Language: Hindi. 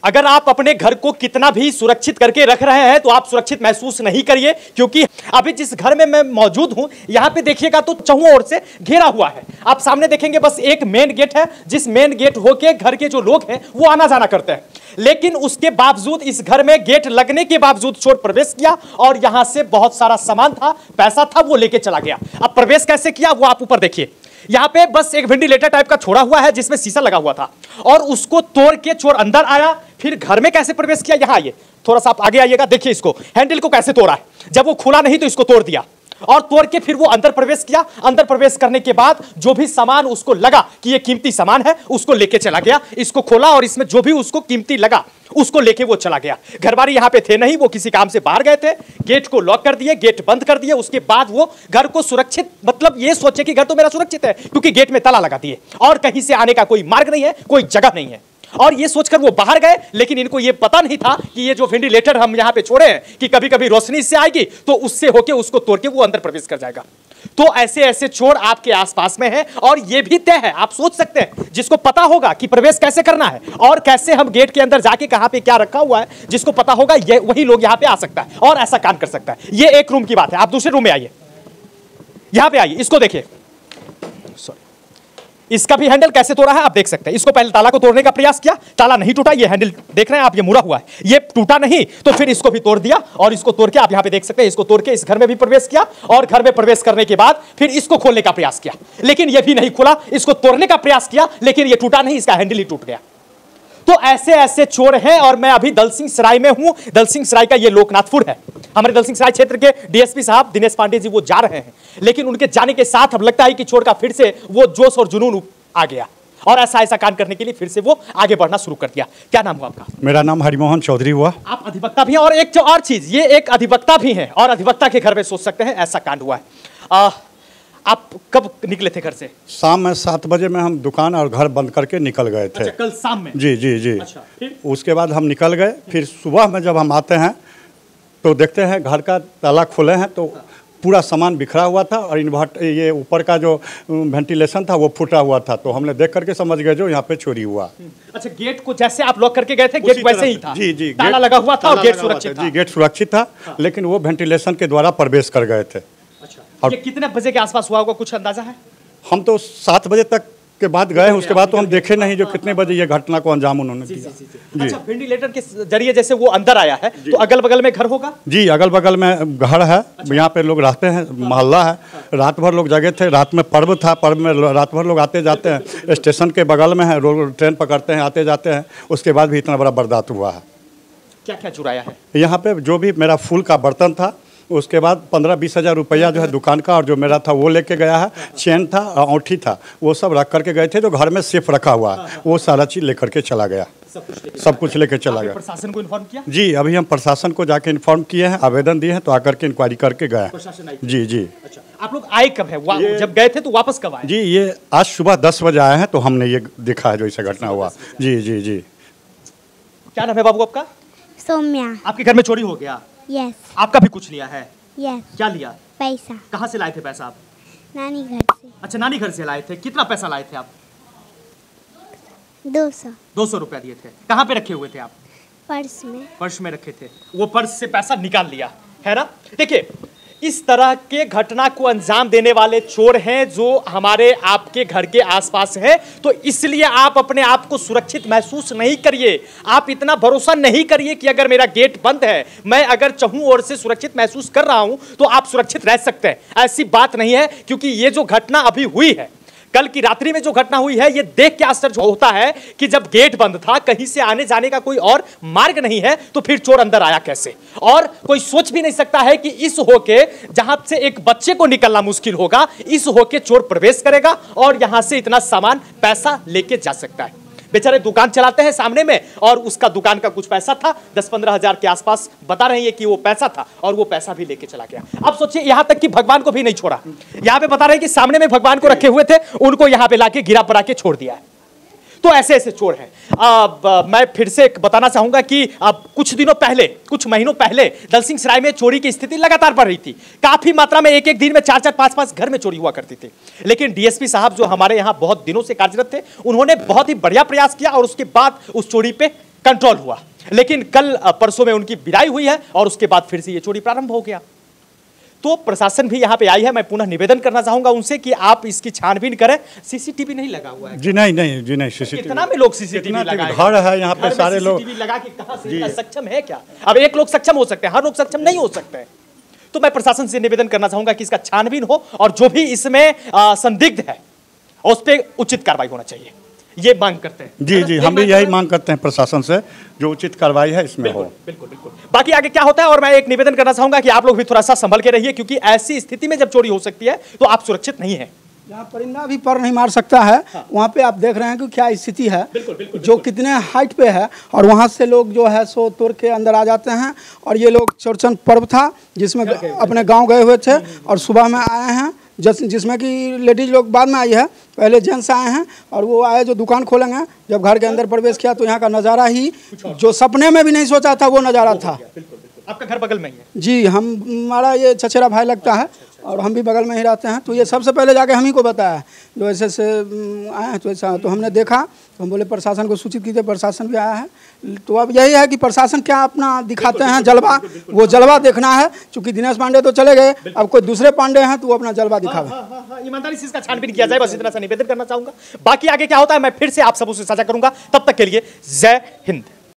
अगर आप अपने घर को कितना भी सुरक्षित करके रख रहे हैं तो आप सुरक्षित महसूस नहीं करिए, क्योंकि अभी जिस घर में मैं मौजूद हूं यहां पे देखिएगा तो चौहों ओर से घेरा हुआ है। आप सामने देखेंगे बस एक मेन गेट है, जिस मेन गेट होके घर के जो लोग हैं वो आना जाना करते हैं, लेकिन उसके बावजूद इस घर में गेट लगने के बावजूद चोर प्रवेश किया और यहां से बहुत सारा सामान था, पैसा था, वो लेके चला गया। अब प्रवेश कैसे किया वो आप ऊपर देखिए। यहां पे बस एक वेंटिलेटर टाइप का छोड़ा हुआ है जिसमें शीशा लगा हुआ था और उसको तोड़ के चोर अंदर आया। फिर घर में कैसे प्रवेश किया, यहां आइए, थोड़ा सा आप आगे आइएगा, देखिए इसको, हैंडल को कैसे तोड़ा है। जब वो खुला नहीं तो इसको तोड़ दिया और तोड़ के फिर वो अंदर प्रवेश किया। अंदर प्रवेश करने के बाद जो भी सामान उसको लगा कि ये कीमती सामान है उसको लेके चला गया। इसको खोला और इसमें जो भी उसको कीमती लगा उसको लेके वो चला गया। घरवाली यहां पे थे नहीं, वो किसी काम से बाहर गए थे। गेट को लॉक कर दिए, गेट बंद कर दिए। उसके बाद वो घर को सुरक्षित, मतलब ये सोचे कि घर तो मेरा सुरक्षित है क्योंकि गेट में ताला लगा दिए और कहीं से आने का कोई मार्ग नहीं है, कोई जगह नहीं है। और ये सोचकर वो बाहर गए, लेकिन इनको ये पता नहीं था कि ये जो वेंटिलेटर हम यहां पे छोड़े हैं कि कभी कभी रोशनी इससे आएगी तो उससे होके उसको तोड़ के वो अंदर प्रवेश कर जाएगा। तो ऐसे ऐसे चोर आपके आसपास में हैं और ये भी तय है, आप सोच सकते हैं, जिसको पता होगा कि प्रवेश कैसे करना है और कैसे हम गेट के अंदर जाके कहां पे क्या रखा हुआ है, जिसको पता होगा ये वही लोग यहां पे आ सकता है और ऐसा काम कर सकता है। ये एक रूम की बात है। आप दूसरे रूम में आइए, यहां पे आइए, इसको देखिए, इसका भी हैंडल कैसे तोड़ा है आप देख सकते हैं। इसको पहले ताला को तोड़ने का प्रयास किया, ताला नहीं टूटा, ये हैंडल देख रहे हैं आप, ये मुड़ा हुआ है, ये टूटा नहीं, तो फिर इसको भी तोड़ दिया और इसको तोड़ के आप यहां पे देख सकते हैं, इसको तोड़ के इस घर में भी प्रवेश किया और घर में प्रवेश करने के बाद फिर इसको खोलने का प्रयास किया, लेकिन ये भी नहीं खुला। इसको तोड़ने का प्रयास किया लेकिन ये टूटा नहीं, इसका हैंडल ही टूट गया। तो ऐसे ऐसे चोर हैं और मैं अभी दलसिंह सराय में हूं। दलसिंह सराय का ये लोकनाथपुर है। हमारे दलसिंह सराय क्षेत्र के डीएसपी साहब दिनेश पांडे जी वो जा रहे हैं, लेकिन उनके जाने के साथ अब लगता है कि चोर का फिर से वो जोश और जुनून आ गया और ऐसा ऐसा काम करने के लिए फिर से वो आगे बढ़ना शुरू कर दिया। क्या नाम हुआ आपका? मेरा नाम हरिमोहन चौधरी हुआ। आप अधिवक्ता भी हैं और एक और चीज, ये एक अधिवक्ता भी हैं और अधिवक्ता के घर में सोच सकते हैं ऐसा कांड हुआ है। आप कब निकले थे घर से? शाम में 7 बजे में हम दुकान और घर बंद करके निकल गए थे। अच्छा, कल शाम में? जी जी जी। अच्छा, फिर? उसके बाद हम निकल गए। फिर सुबह में जब हम आते हैं तो देखते हैं घर का ताला खोले हैं तो पूरा सामान बिखरा हुआ था और इन्वर्टर, ये ऊपर का जो वेंटिलेशन था वो फूटा हुआ था। तो हमने देख करके समझ गए जो यहाँ पे चोरी हुआ। अच्छा, गेट को जैसे आप लॉक करके गए थे गेट वैसे ही था? जी जी, ताला लगा हुआ था और गेट सुरक्षित था? जी, गेट सुरक्षित था, लेकिन वो वेंटिलेशन के द्वारा प्रवेश कर गए थे। अच्छा, ये कितने बजे के आसपास हुआ होगा, कुछ अंदाजा है? हम तो 7 बजे तक के बाद गए, उसके बाद तो हम देखे नहीं जो कितने बजे ये घटना को अंजाम उन्होंने दिया। अच्छा, वेंटिलेटर के जरिए जैसे वो अंदर आया है तो अगल बगल में घर होगा? जी, अगल बगल में घर है। अच्छा। यहाँ पे लोग रहते हैं, मोहल्ला है। रात भर लोग जगे थे, रात में पर्व था, पर्व में रात भर लोग आते जाते हैं। स्टेशन के बगल में है, रोड ट्रेन पकड़ते हैं, आते जाते हैं। उसके बाद भी इतना बड़ा बर्दाश्त हुआ है। क्या क्या चुराया है यहाँ पे? जो भी मेरा फूल का बर्तन था, उसके बाद 15-20 हज़ार रुपया जो है दुकान का और जो मेरा था वो लेके गया है। चेन था, औंठी था, वो सब रख करके गए थे। जो घर में सेफ रखा हुआ है वो सारा चीज़ लेकर के चला गया, सब कुछ लेके चला गया। प्रशासन को इन्फॉर्म किया? जी, अभी हम प्रशासन को जाके इन्फॉर्म किए हैं, आवेदन दिए हैं, तो आकर के इंक्वायरी करके गए। जी जी। अच्छा, आप लोग आए कब है? जब गए थे तो वापस कब आए? जी, ये आज सुबह 10 बजे आए हैं तो हमने ये देखा है जो ऐसा घटना हुआ। जी जी जी। क्या नाम है बाबू आपका? सौम्या। आपके घर में चोरी हो गया? यस। आपका भी कुछ लिया है? यस। क्या लिया? पैसा। कहाँ से लाए थे पैसा आप? नानी घर से। अच्छा, नानी घर से लाए थे। कितना पैसा लाए थे आप? 200 रुपया दिए थे। कहाँ पे रखे हुए थे आप? पर्स में। पर्स में रखे थे, वो पर्स से पैसा निकाल लिया है ना। देखिए, इस तरह के घटना को अंजाम देने वाले चोर हैं जो हमारे आपके घर के आसपास हैं। तो इसलिए आप अपने आप को सुरक्षित महसूस नहीं करिए। आप इतना भरोसा नहीं करिए कि अगर मेरा गेट बंद है, मैं अगर चाहूं ओर से सुरक्षित महसूस कर रहा हूं तो आप सुरक्षित रह सकते हैं। ऐसी बात नहीं है, क्योंकि ये जो घटना अभी हुई है, कल की रात्रि में जो घटना हुई है, ये देख के आश्चर्य होता है कि जब गेट बंद था, कहीं से आने जाने का कोई और मार्ग नहीं है, तो फिर चोर अंदर आया कैसे? और कोई सोच भी नहीं सकता है कि इस होके जहां से एक बच्चे को निकलना मुश्किल होगा, इस होके चोर प्रवेश करेगा और यहां से इतना सामान, पैसा लेके जा सकता है। बेचारे दुकान चलाते हैं सामने में और उसका दुकान का कुछ पैसा था, 10-15 हज़ार के आसपास बता रही है कि वो पैसा था और वो पैसा भी लेके चला गया। अब सोचिए, यहां तक कि भगवान को भी नहीं छोड़ा। यहां पे बता रहे हैं कि सामने में भगवान को रखे हुए थे, उनको यहां पे लाके गिरा पड़ा के छोड़ दिया है। तो ऐसे ऐसे चोर हैं। मैं फिर से बताना चाहूंगा कि कुछ दिनों पहले, कुछ महीनों पहले दलसिंह सराय में चोरी की स्थिति लगातार बढ़ रही थी। काफी मात्रा में एक एक दिन में 4-4, 5-5 घर में चोरी हुआ करती थी। लेकिन डीएसपी साहब जो हमारे यहाँ बहुत दिनों से कार्यरत थे, उन्होंने बहुत ही बढ़िया प्रयास किया और उसके बाद उस चोरी पे कंट्रोल हुआ। लेकिन कल परसों में उनकी विदाई हुई है और उसके बाद फिर से ये चोरी प्रारंभ हो गया। तो प्रशासन भी यहाँ पे आई है। मैं पुनः निवेदन करना चाहूंगा उनसे कि आप इसकी छानबीन करें। सीसीटीवी नहीं लगा हुआ है जी, नहीं सीसीटीवी। कितना में लोग सीसीटीवी लगाए? घर है यहाँ पे, सारे लोग सीसीटीवी लगा के कहां से इतना सक्षम है क्या? अब एक लोग सक्षम हो सकते हैं, हर लोग सक्षम नहीं हो सकते हैं। तो मैं प्रशासन से निवेदन करना चाहूंगा कि इसका छानबीन हो और जो भी इसमें संदिग्ध है उस पर उचित कार्रवाई होना चाहिए, ये मांग करते हैं। जी, हम भी यही मांग करते हैं प्रशासन से, जो उचित कार्रवाई है इसमें हो। बिल्कुल। बाकी आगे क्या होता है, और मैं एक निवेदन करना चाहूंगा कि आप लोग भी थोड़ा सा संभल के रहिए, क्योंकि ऐसी स्थिति में जब चोरी हो सकती है तो आप सुरक्षित नहीं है। यहाँ परिंदा भी पर नहीं मार सकता है। वहाँ पे आप देख रहे हैं कि क्या स्थिति है, जो कितने हाइट पे है, और वहाँ से लोग जो है सो तोड़ के अंदर आ जाते हैं। और ये लोग चौरचन पर्व था जिसमें अपने गांव गए हुए थे और सुबह में आए हैं, जिसमें कि लेडीज लोग बाद में आई है, पहले जेंट्स आए हैं। और वो आए जो दुकान खोलेंगे, जब घर के अंदर प्रवेश किया तो यहाँ का नज़ारा ही जो सपने में भी नहीं सोचा था वो नज़ारा था। आपका घर बगल में ही है? जी, हमारा ये चचेरा भाई लगता है और हम भी बगल में ही रहते हैं। तो ये सबसे पहले जाके हम ही को बताया, जो ऐसे से आए हैं तो ऐसा। तो हमने देखा तो हम बोले प्रशासन को सूचित कीजिए, प्रशासन भी आया है। तो अब यही है कि प्रशासन क्या अपना दिखाते हैं जलवा, वो जलवा देखना है। चूंकि दिनेश पांडे तो चले गए, अब कोई दूसरे पांडे हैं तो वो अपना जलवा दिखावे। ईमानदारी से इसका छानबीन किया जाए, बस इतना सा निवेदन करना चाहूंगा। बाकी आगे क्या होता है मैं फिर से आप सबसे साझा करूंगा। तब तक के लिए जय हिंद।